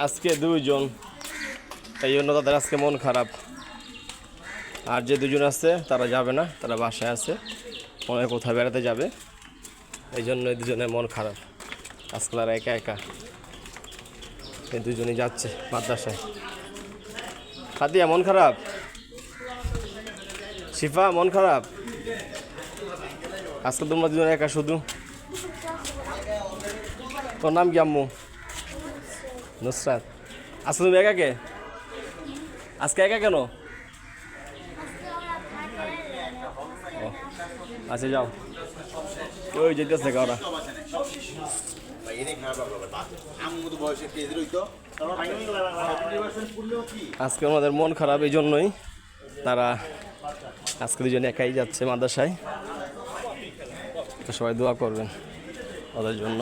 আজকে দুইজন, এই জন্য তাদের আজকে মন খারাপ। আর যে দুজন আছে তারা যাবে না, তারা বাসায় আছে, মনে হয় কোথাও বেড়াতে যাবে। এই জন্য এই দুজনের মন খারাপ। আজকে তারা একা একা, এই দুজনই যাচ্ছে মাদ্রাসায়। ফাতিয়া মন খারাপ, শিফা মন খারাপ, আজকে তোমরা দুজন একা শুধু। তোর নাম কি আম্মু? নুসরাত। আজকে তুমি একা কে? আজকে একা কেন? আচ্ছা যাও, ওই যেতেছে ওরা। আজকে আমাদের মন খারাপ, এই জন্যই তারা আজকে দুজনে একাই যাচ্ছে মাদ্রাসায়। তো সবাই দোয়া করবেন ওদের জন্য।